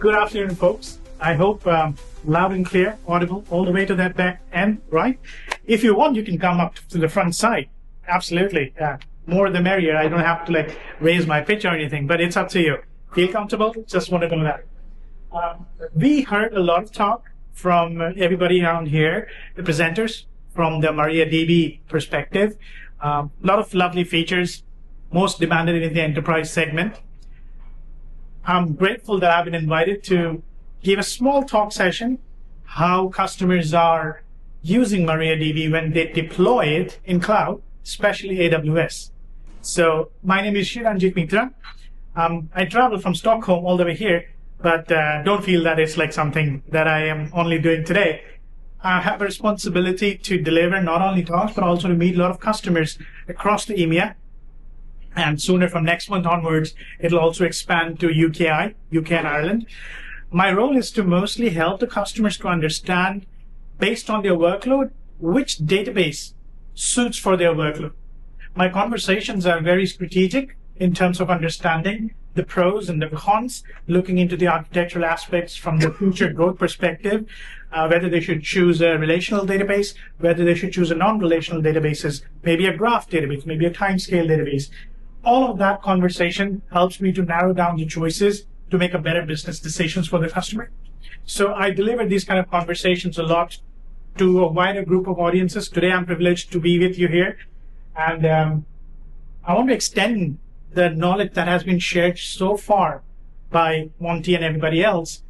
Good afternoon, folks. I hope loud and clear, audible, all the way to that back end, right? If you want, you can come up to the front side. Absolutely. More the merrier. I don't have to raise my pitch or anything, but it's up to you. Feel comfortable? Just want to know that. We heard a lot of talk from everybody around here, the presenters, from the MariaDB perspective. A lot of lovely features, most demanded in the enterprise segment. I'm grateful that I've been invited to give a small talk session how customers are using MariaDB when they deploy it in cloud, especially AWS. So my name is Chiranjit. I travel from Stockholm all the way here, but don't feel that it's like something that I am only doing today. I have a responsibility to deliver not only talks, but also to meet a lot of customers across the EMEA. And sooner from next month onwards, it'll also expand to UK and Ireland. My role is to mostly help the customers to understand, based on their workload, which database suits for their workload. My conversations are very strategic in terms of understanding the pros and the cons, looking into the architectural aspects from the future growth perspective, whether they should choose a relational database, whether they should choose a non-relational databases, maybe a graph database, maybe a timescale database. All of that conversation helps me to narrow down the choices to make a better business decisions for the customer. So I deliver these kind of conversations a lot to a wider group of audiences. Today I'm privileged to be with you here. And I want to extend the knowledge that has been shared so far by Monty and everybody else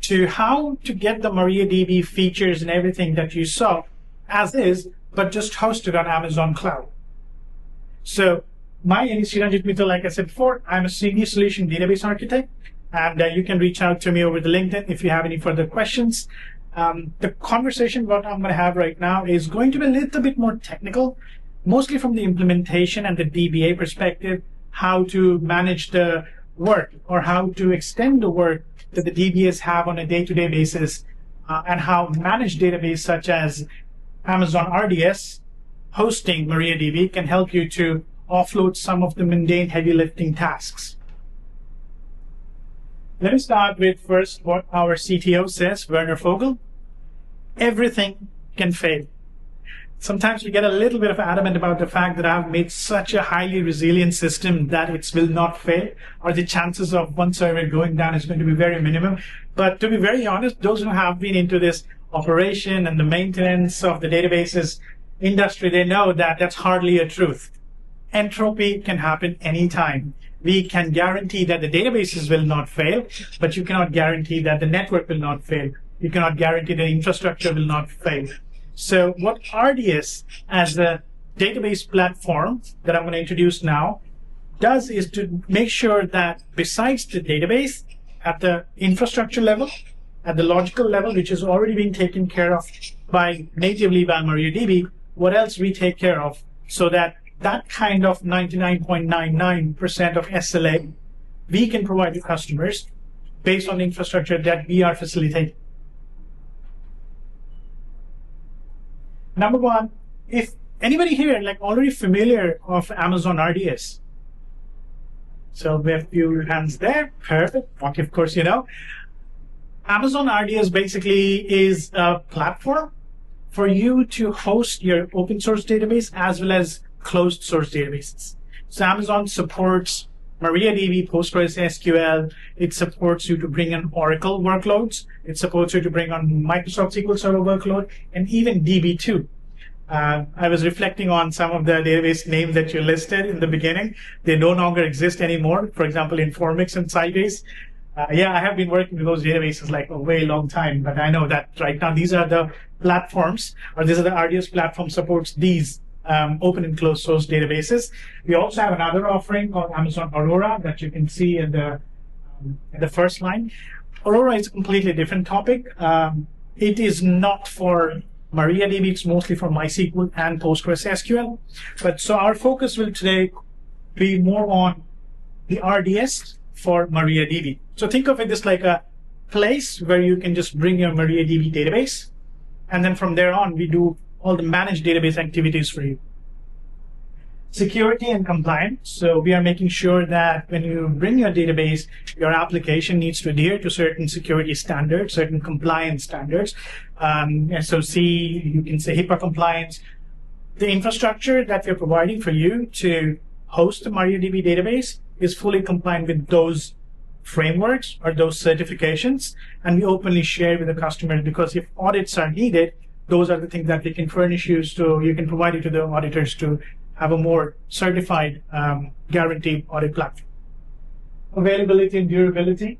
to how to get the MariaDB features and everything that you saw as is, but just hosted on Amazon Cloud. So my name is Chiranjit, like I said before. I'm a senior solution database architect, and you can reach out to me over the LinkedIn if you have any further questions. The conversation what I'm going to have right now is going to be a little bit more technical, mostly from the implementation and the DBA perspective, how to manage the work or how to extend the work that the DBAs have on a day-to-day basis, and how managed database such as Amazon RDS hosting MariaDB can help you to offload some of the mundane heavy lifting tasks. Let me start with first what our CTO says, Werner Vogel. Everything can fail. Sometimes we get a little bit of adamant about the fact that I've made such a highly resilient system that it will not fail, or the chances of one server going down is going to be very minimum. But to be very honest, those who have been into this operation and the maintenance of the databases industry, they know that that's hardly a truth. Entropy can happen anytime. We can guarantee that the databases will not fail, but you cannot guarantee that the network will not fail. You cannot guarantee the infrastructure will not fail. So what RDS as the database platform that I'm going to introduce now does is to make sure that besides the database, at the infrastructure level, at the logical level, which is already being taken care of natively by MariaDB, what else we take care of so that kind of 99.99% of SLA we can provide to customers based on the infrastructure that we are facilitating. Number one, if anybody here already familiar of Amazon RDS? So we have a few hands there. Perfect. Okay, of course, you know. Amazon RDS basically is a platform for you to host your open source database as well as closed source databases. So Amazon supports MariaDB, PostgreSQL. It supports you to bring in Oracle workloads. It supports you to bring on Microsoft SQL Server workload, and even DB2. I was reflecting on some of the database names that you listed in the beginning. They no longer exist anymore. For example, Informix and Sybase. Yeah, I have been working with those databases a way long time, but I know that right now these are the platforms, or these are the RDS platform supports these open and closed source databases. We also have another offering called Amazon Aurora that you can see in the first line. Aurora is a completely different topic. It is not for MariaDB, it's mostly for MySQL and PostgreSQL. But so our focus will today be more on the RDS for MariaDB. So think of it as like a place where you can just bring your MariaDB database, and then from there on, we do all the managed database activities for you. Security and compliance. So we are making sure that when you bring your database, your application needs to adhere to certain security standards, certain compliance standards. SOC, you can say HIPAA compliance. The infrastructure that we're providing for you to host a MariaDB database is fully compliant with those frameworks or those certifications, and we openly share with the customers, because if audits are needed, those are the things that we can furnish you, so you can provide it to the auditors to have a more certified, guaranteed audit platform. Availability and durability.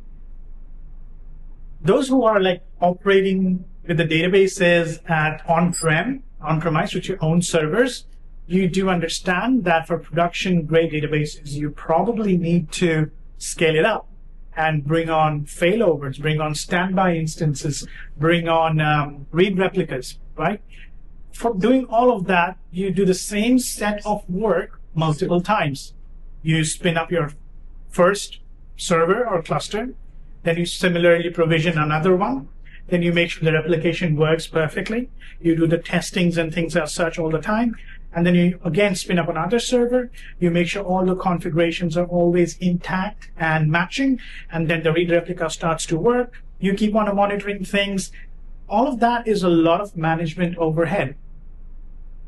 Those who are like operating with the databases at on-premise, with your own servers, you do understand that for production-grade databases, you probably need to scale it up and bring on failovers, bring on standby instances, bring on read replicas, right? For doing all of that, you do the same set of work multiple times. You spin up your first server or cluster, then you similarly provision another one, then you make sure the replication works perfectly. You do the testings and things as such all the time, and then you again spin up another server. You make sure all the configurations are always intact and matching, and then the read replica starts to work. You keep on monitoring things. All of that is a lot of management overhead.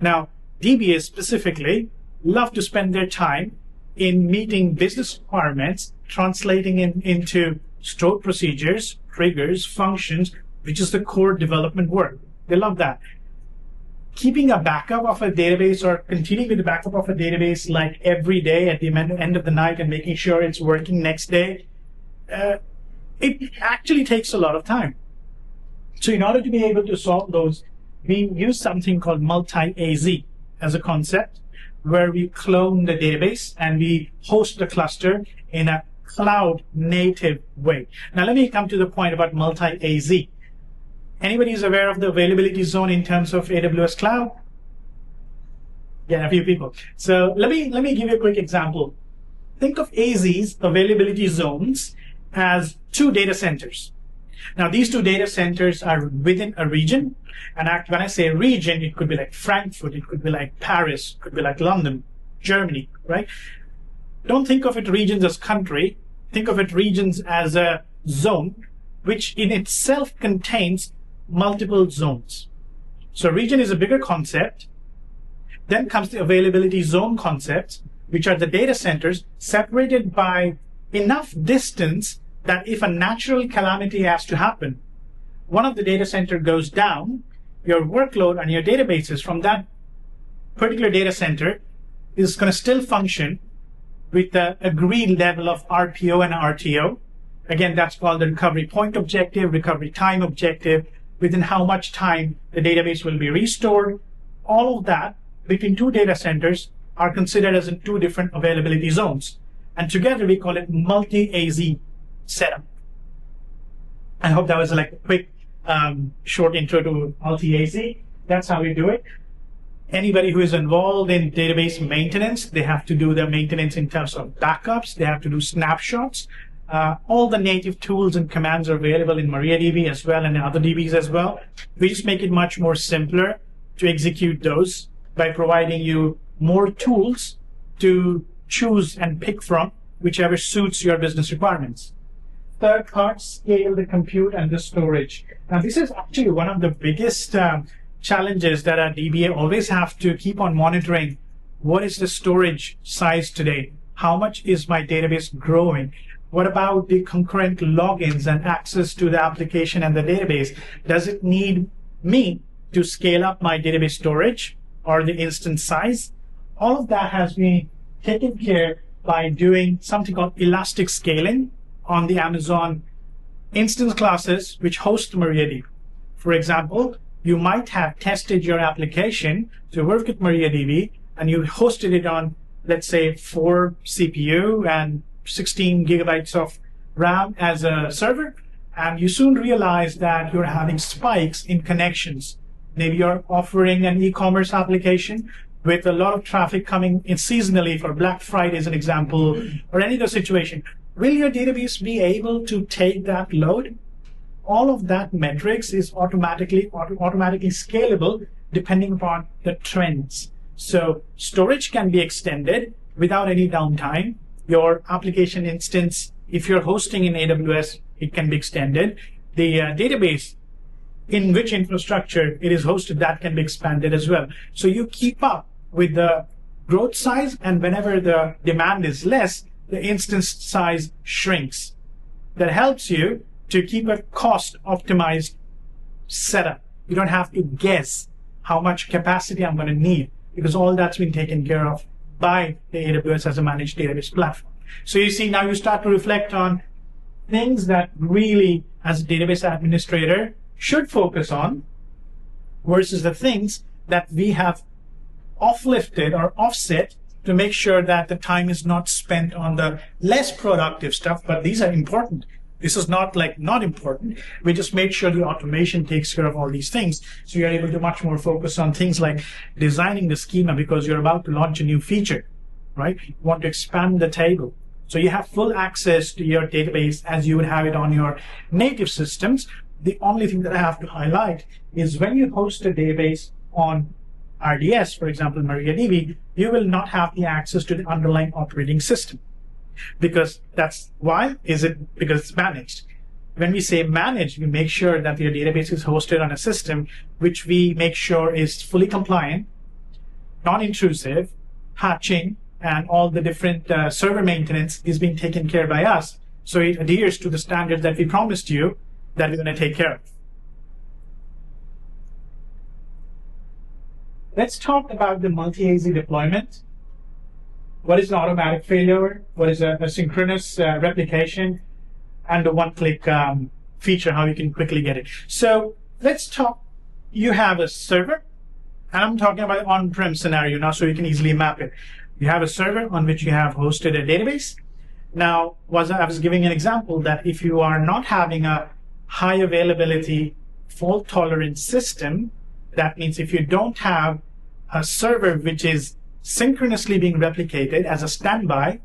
Now, DBAs specifically love to spend their time in meeting business requirements, translating into stored procedures, triggers, functions, which is the core development work. They love that. Keeping a backup of a database or continuing with the backup of a database like every day at the end of the night and making sure it's working next day, it actually takes a lot of time. So in order to be able to solve those, we use something called multi-AZ as a concept, where we clone the database and we host the cluster in a cloud-native way. Now, let me come to the point about multi-AZ. Anybody is aware of the availability zone in terms of AWS Cloud? Yeah, a few people. So let me give you a quick example. Think of AZ's availability zones as two data centers. Now, these two data centers are within a region. And when I say region, it could be like Frankfurt, it could be like Paris, it could be like London, Germany, right? Don't think of it regions as country. Think of it regions as a zone, which in itself contains multiple zones. So region is a bigger concept. Then comes the availability zone concept, which are the data centers separated by enough distance that if a natural calamity has to happen, one of the data center goes down, your workload and your databases from that particular data center is going to still function with the agreed level of RPO and RTO. Again, that's called the recovery point objective, recovery time objective, within how much time the database will be restored. All of that between two data centers are considered as in two different availability zones. And together we call it multi-AZ setup. I hope that was like a quick short intro to multi-AZ. That's how we do it. Anybody who is involved in database maintenance, they have to do their maintenance in terms of backups. They have to do snapshots. All the native tools and commands are available in MariaDB as well and in other DBs as well. We just make it much more simpler to execute those by providing you more tools to choose and pick from, whichever suits your business requirements. Third part, scale the compute and the storage. Now, this is actually one of the biggest challenges that our DBA always have to keep on monitoring. What is the storage size today? How much is my database growing? What about the concurrent logins and access to the application and the database? Does it need me to scale up my database storage or the instance size? All of that has been taken care by doing something called elastic scaling on the Amazon instance classes which host MariaDB. For example, you might have tested your application to work with MariaDB and you hosted it on, let's say, 4 CPU and 16 gigabytes of RAM as a server, and you soon realize that you're having spikes in connections. Maybe you're offering an e-commerce application with a lot of traffic coming in seasonally for Black Friday as an example, or any other situation. Will your database be able to take that load? All of that metrics is automatically scalable depending upon the trends. So storage can be extended without any downtime. Your application instance, if you're hosting in AWS, it can be extended. The database in which infrastructure it is hosted, that can be expanded as well. So you keep up with the growth size, and whenever the demand is less, the instance size shrinks. That helps you to keep a cost optimized setup. You don't have to guess how much capacity I'm going to need, because all that's been taken care of by the AWS as a managed database platform. So you see, now you start to reflect on things that really, as a database administrator, should focus on versus the things that we have offlifted or offset to make sure that the time is not spent on the less productive stuff, but these are important. This is not like not important. We just made sure the automation takes care of all these things. So you're able to much more focus on things like designing the schema, because you're about to launch a new feature, right? You want to expand the table. So you have full access to your database as you would have it on your native systems. The only thing that I have to highlight is when you host a database on RDS, for example, MariaDB, you will not have the access to the underlying operating system. Because that's why is it? Because it's managed. When we say managed, we make sure that your database is hosted on a system which we make sure is fully compliant, non-intrusive, patching, and all the different server maintenance is being taken care by us. So it adheres to the standards that we promised you that we're going to take care of. Let's talk about the multi-AZ deployment. What is an automatic failover? What is a synchronous replication? And the one-click feature, how you can quickly get it. So let's talk. You have a server, and I'm talking about on-prem scenario now, so you can easily map it. You have a server on which you have hosted a database. Now, I was giving an example that if you are not having a high availability, fault tolerant system, that means if you don't have a server which is synchronously being replicated as a standby,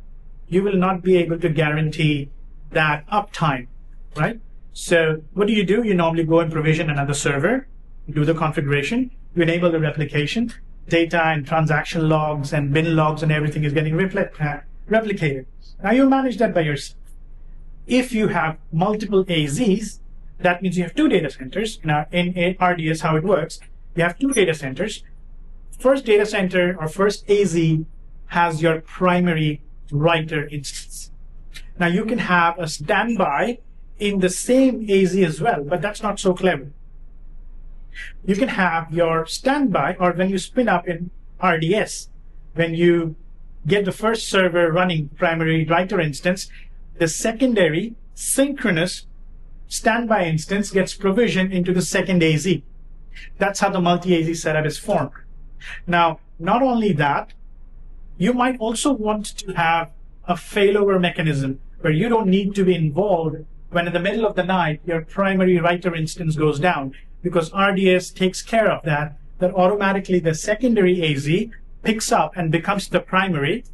you will not be able to guarantee that uptime, right? So what do? You normally go and provision another server, do the configuration, you enable the replication, data and transaction logs and bin logs and everything is getting replicated. Now you manage that by yourself. If you have multiple AZs, that means you have two data centers. Now in RDS, how it works, you have two data centers. First data center or first AZ has your primary writer instance. Now you can have a standby in the same AZ as well, but that's not so clever. You can have your standby, or when you spin up in RDS, when you get the first server running primary writer instance, the secondary synchronous standby instance gets provisioned into the second AZ. That's how the multi-AZ setup is formed. Now, not only that, you might also want to have a failover mechanism where you don't need to be involved when in the middle of the night your primary writer instance goes down, because RDS takes care of that automatically the secondary AZ picks up and becomes the primary.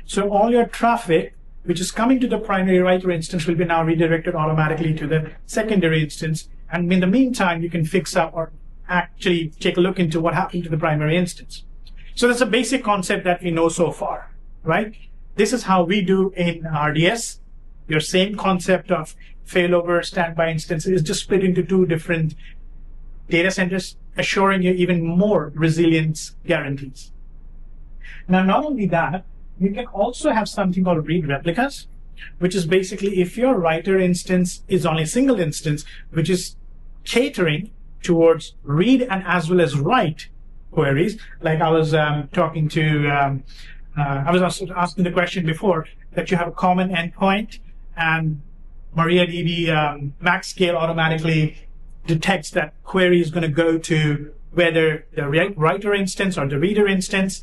So all your traffic which is coming to the primary writer instance will be now redirected automatically to the secondary instance. And in the meantime, you can fix up or actually take a look into what happened to the primary instance. So that's a basic concept that we know so far, right? This is how we do in RDS. Your same concept of failover standby instance is just split into two different data centers, assuring you even more resilience guarantees. Now, not only that, you can also have something called read replicas, which is basically if your writer instance is only a single instance, which is catering towards read and as well as write queries. Like I was talking to, I was also asking the question before that you have a common endpoint and MariaDB max scale automatically detects that query is going to go to whether the writer instance or the reader instance.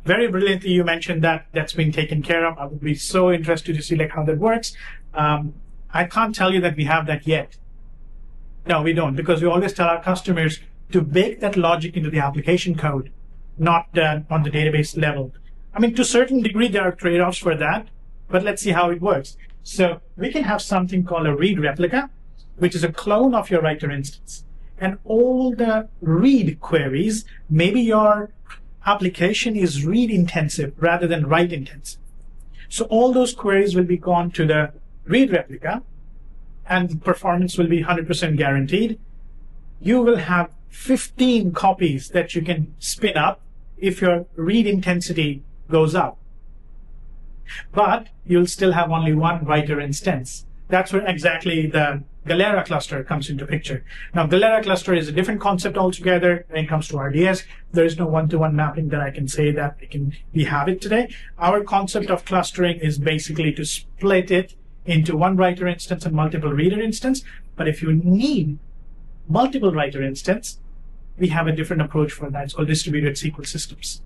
Very brilliantly, you mentioned that that's been taken care of. I would be so interested to see like how that works. I can't tell you that we have that yet. No, we don't, because we always tell our customers to bake that logic into the application code, not on the database level. I mean, to a certain degree, there are trade-offs for that, but let's see how it works. So we can have something called a read replica, which is a clone of your writer instance. And all the read queries, maybe your application is read intensive rather than write intensive. So all those queries will be gone to the read replica, and the performance will be 100% guaranteed. You will have 15 copies that you can spin up if your read intensity goes up. But you'll still have only one writer instance. That's where exactly the Galera cluster comes into picture. Now, Galera cluster is a different concept altogether when it comes to RDS. There is no one-to-one mapping that I can say that we have it today. Our concept of clustering is basically to split it into one writer instance and multiple reader instance. But if you need multiple writer instance, we have a different approach for that. It's called distributed SQL systems.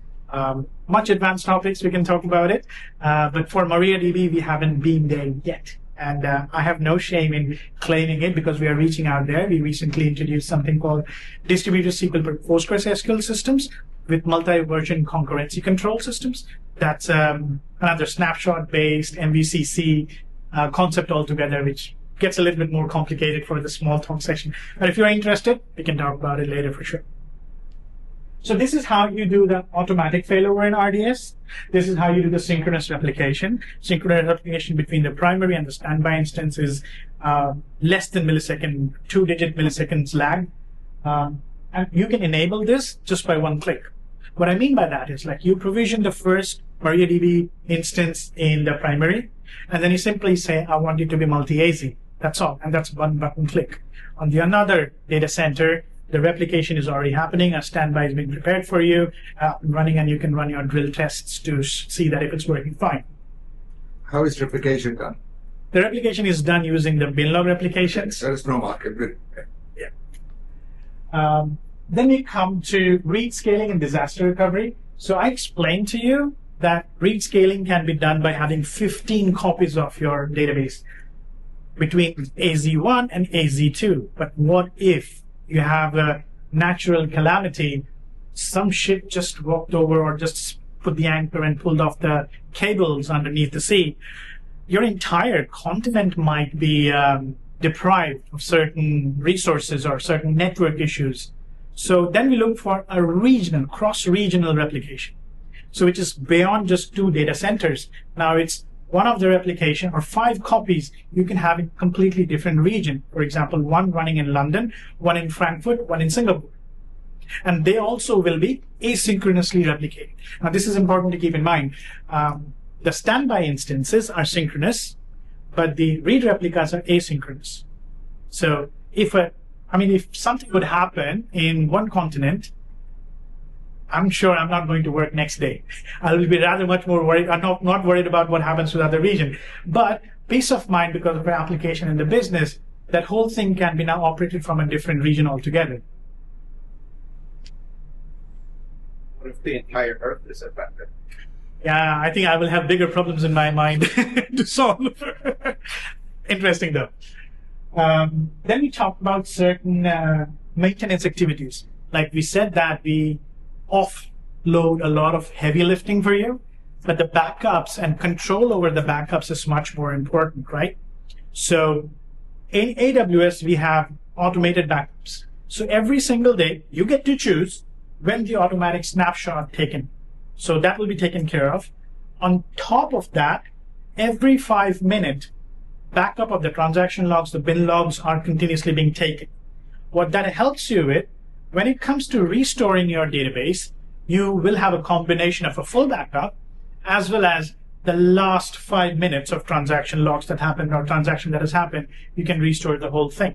Much advanced topics, we can talk about it. But for MariaDB, we haven't been there yet. And I have no shame in claiming it because we are reaching out there. We recently introduced something called distributed SQL PostgreSQL systems with multi-version concurrency control systems. That's another snapshot-based MVCC concept altogether, which gets a little bit more complicated for the small talk session. But if you're interested, we can talk about it later for sure. So this is how you do the automatic failover in RDS. This is how you do the synchronous replication. Synchronous replication between the primary and the standby instance is less than millisecond, 2-digit milliseconds lag. And you can enable this just by one click. What I mean by that is like you provision the first MariaDB instance in the primary, and then you simply say, I want it to be multi-AZ. That's all. And that's one button click. On the another data center, the replication is already happening. A standby is being prepared for you, running, and you can run your drill tests to see that if it's working fine. How is replication done? The replication is done using the binlog replications. There is no market. Yeah. Then we come to read scaling and disaster recovery. So I explained to you that read scaling can be done by having 15 copies of your database between AZ1 and AZ2. But what if you have a natural calamity, some ship just walked over or just put the anchor and pulled off the cables underneath the sea? Your entire continent might be deprived of certain resources or certain network issues. So then we look for a regional, cross-regional replication. So which is beyond just 2 data centers. Now it's one of the replication or 5 copies you can have in completely different region. For example, one running in London, one in Frankfurt, one in Singapore. And they also will be asynchronously replicated. Now this is important to keep in mind. The standby instances are synchronous, but the read replicas are asynchronous. So if something would happen in one continent, I'm sure I'm not going to work next day. I will be rather much more worried. I'm not worried about what happens to the other region. But peace of mind because of our application in the business, that whole thing can be now operated from a different region altogether. What if the entire Earth is affected? Yeah, I think I will have bigger problems in my mind to solve. Interesting though. Then we talked about certain maintenance activities. Like we said that we offload a lot of heavy lifting for you, but the backups and control over the backups is much more important, right? So in AWS, we have automated backups. So every single day, you get to choose when the automatic snapshot taken. So that will be taken care of. On top of that, every 5-minute backup of the transaction logs, the bin logs are continuously being taken. What that helps you with, when it comes to restoring your database, you will have a combination of a full backup as well as the last 5 minutes of transaction logs that happened or transaction that has happened. You can restore the whole thing.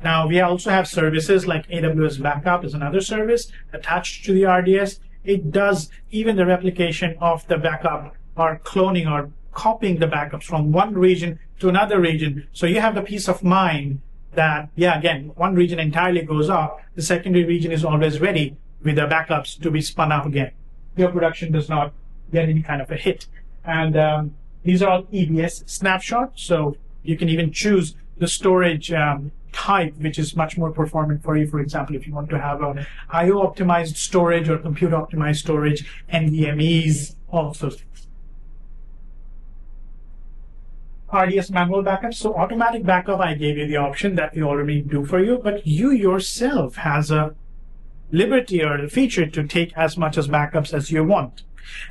Now, we also have services like AWS Backup is another service attached to the RDS. It does even the replication of the backup or cloning or copying the backups from one region to another region. So you have the peace of mind that, yeah, again, one region entirely goes off. The secondary region is always ready with the backups to be spun up again. Your production does not get any kind of a hit. And these are all EBS snapshots. So you can even choose the storage type, which is much more performant for you. For example, if you want to have an IO optimized storage or compute optimized storage, NVMEs, all of those things. RDS manual backup. So automatic backup, I gave you the option that we already do for you, but you yourself has a liberty or the feature to take as much as backups as you want.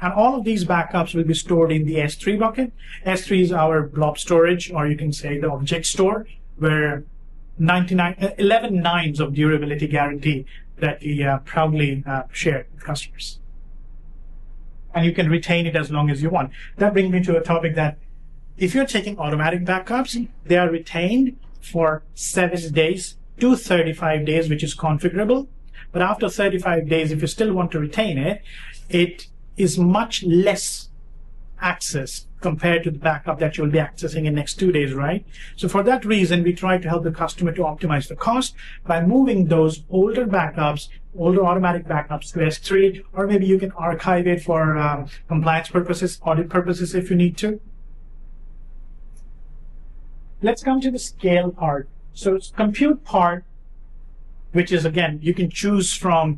And all of these backups will be stored in the S3 bucket. S3 is our blob storage, or you can say the object store, where 11 nines of durability guarantee that we proudly share with customers. And you can retain it as long as you want. That brings me to a topic that if you're taking automatic backups, they are retained for 7 days to 35 days, which is configurable. But after 35 days, if you still want to retain it, it is much less access compared to the backup that you'll be accessing in next 2 days, right? So for that reason, we try to help the customer to optimize the cost by moving those older backups, older automatic backups to S3, or maybe you can archive it for compliance purposes, audit purposes if you need to. Let's come to the scale part. So it's compute part, which is, again, you can choose from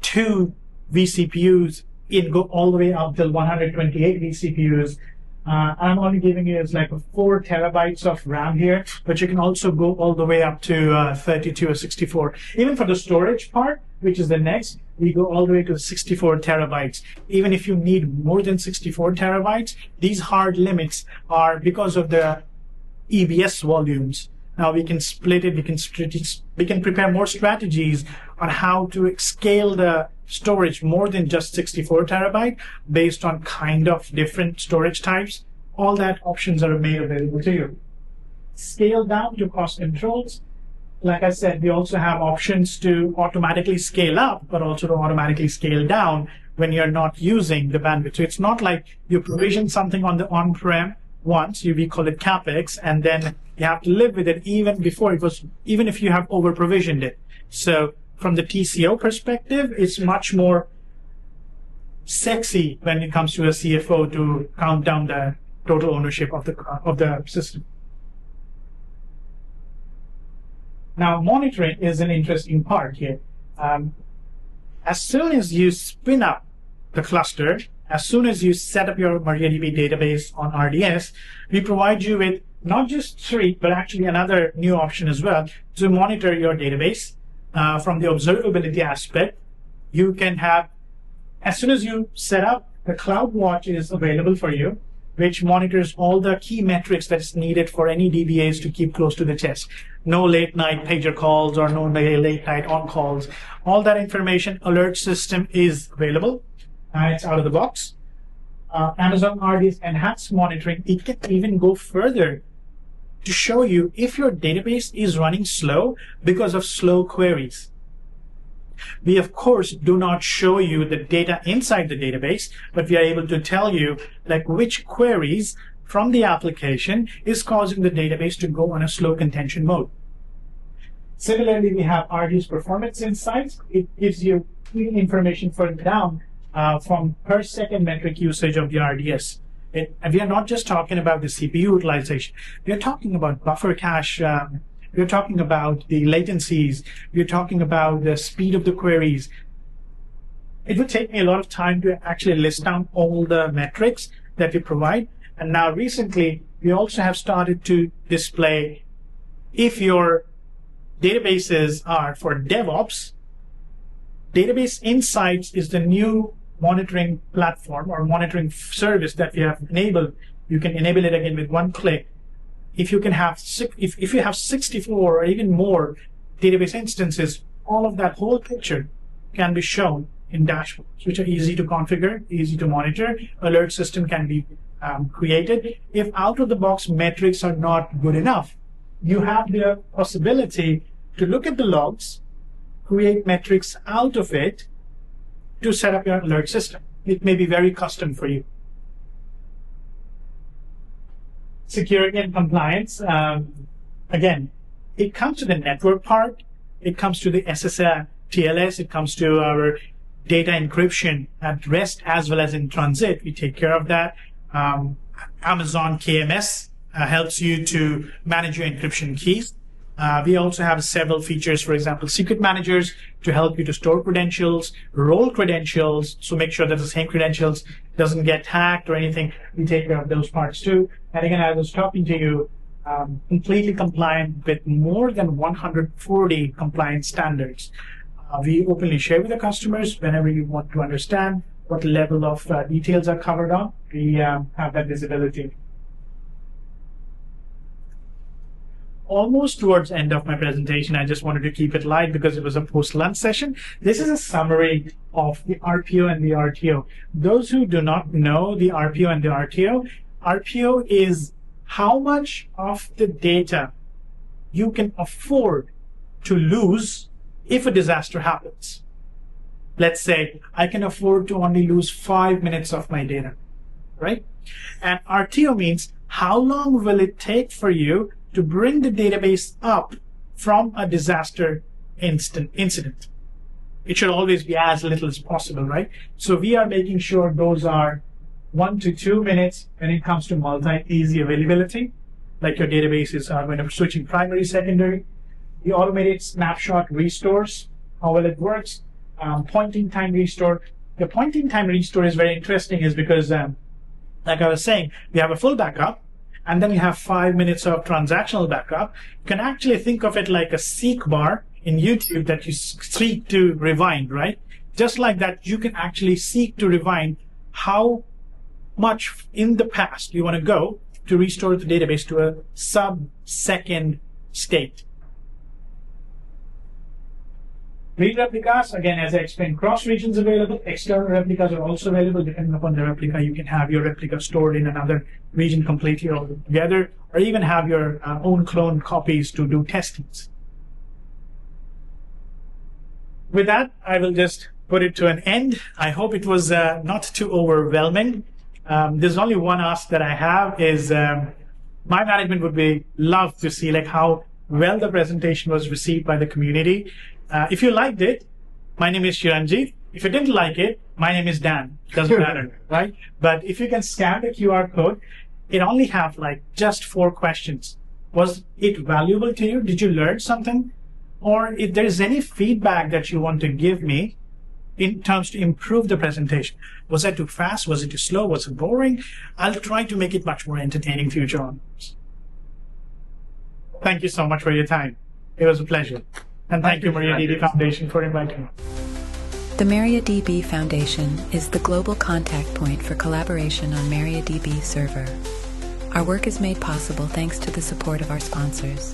2 vCPUs and go all the way up till 128 vCPUs. I'm only giving you is like 4 terabytes of RAM here, but you can also go all the way up to 32 or 64. Even for the storage part, which is the next, we go all the way to 64 terabytes. Even if you need more than 64 terabytes, these hard limits are because of the EBS volumes. Now we can split it, we can prepare more strategies on how to scale the storage more than just 64 terabyte based on kind of different storage types. All that options are made available to you. Scale down to cost controls. Like I said, we also have options to automatically scale up, but also to automatically scale down when you're not using the bandwidth. So it's not like you provision something on the on-prem once, we call it CapEx, and then you have to live with it even if you have over provisioned it. So from the TCO perspective, it's much more sexy when it comes to a CFO to count down the total ownership of the system. Now, monitoring is an interesting part here. As soon as you spin up the cluster, as soon as you set up your MariaDB database on RDS, we provide you with not just 3, but actually another new option as well to monitor your database from the observability aspect. You can have, as soon as you set up, the CloudWatch is available for you, which monitors all the key metrics that is needed for any DBAs to keep close to the chest. No late night pager calls or no late night on calls. All that information, alert system is available. It's out of the box. Amazon RDS Enhanced Monitoring, it can even go further to show you if your database is running slow because of slow queries. We, of course, do not show you the data inside the database, but we are able to tell you like which queries from the application is causing the database to go on a slow contention mode. Similarly, we have RDS Performance Insights. It gives you information further down from per second metric usage of the RDS. And we are not just talking about the CPU utilization. We are talking about buffer cache. We are talking about the latencies. We are talking about the speed of the queries. It would take me a lot of time to actually list down all the metrics that we provide. And now recently, we also have started to display if your databases are for DevOps, Database Insights is the new monitoring platform or monitoring service that we have enabled. You can enable it again with one click. If you can have if you have 64 or even more database instances, all of that whole picture can be shown in dashboards, which are easy to configure, easy to monitor. Alert system can be created. If out-of-the-box metrics are not good enough, you have the possibility to look at the logs, create metrics out of it to set up your alert system. It may be very custom for you. Security and compliance. Again, it comes to the network part. It comes to the SSL, TLS. It comes to our data encryption at rest as well as in transit. We take care of that. Amazon KMS helps you to manage your encryption keys. We also have several features, for example, secret managers to help you to store credentials, role credentials, so make sure that the same credentials doesn't get hacked or anything. We take care of those parts too. And again, I was talking to you, completely compliant with more than 140 compliance standards. We openly share with the customers whenever you want to understand what level of details are covered on. We have that visibility. Almost towards the end of my presentation, I just wanted to keep it light because it was a post-lunch session. This is a summary of the RPO and the RTO. Those who do not know the RPO and the RPO is how much of the data you can afford to lose if a disaster happens. Let's say I can afford to only lose 5 minutes of my data, right? And RTO means how long will it take for you to bring the database up from a disaster incident. It should always be as little as possible, right? So we are making sure those are 1 to 2 minutes when it comes to multi-easy availability, like your databases are when you're switching primary, secondary. The automated snapshot restores, how well it works. Pointing time restore. The pointing time restore is very interesting is because, like I was saying, we have a full backup, and then you have 5 minutes of transactional backup. You can actually think of it like a seek bar in YouTube that you seek to rewind, right? Just like that, you can actually seek to rewind how much in the past you want to go to restore the database to a sub-second state. Read replicas, again, as I explained, cross regions available. External replicas are also available. Depending upon the replica, you can have your replica stored in another region completely altogether, or even have your own clone copies to do testings. With that, I will just put it to an end. I hope it was not too overwhelming. There's only one ask that I have is my management would be love to see like how well the presentation was received by the community. If you liked it, my name is Chiranjit. If you didn't like it, my name is Dan. Doesn't matter, right? But if you can scan the QR code, it only have like just 4 questions. Was it valuable to you? Did you learn something? Or if there is any feedback that you want to give me in terms to improve the presentation. Was that too fast? Was it too slow? Was it boring? I'll try to make it much more entertaining future onwards. Thank you so much for your time. It was a pleasure. And thank you, MariaDB Foundation, for inviting me. The MariaDB Foundation is the global contact point for collaboration on MariaDB server. Our work is made possible thanks to the support of our sponsors.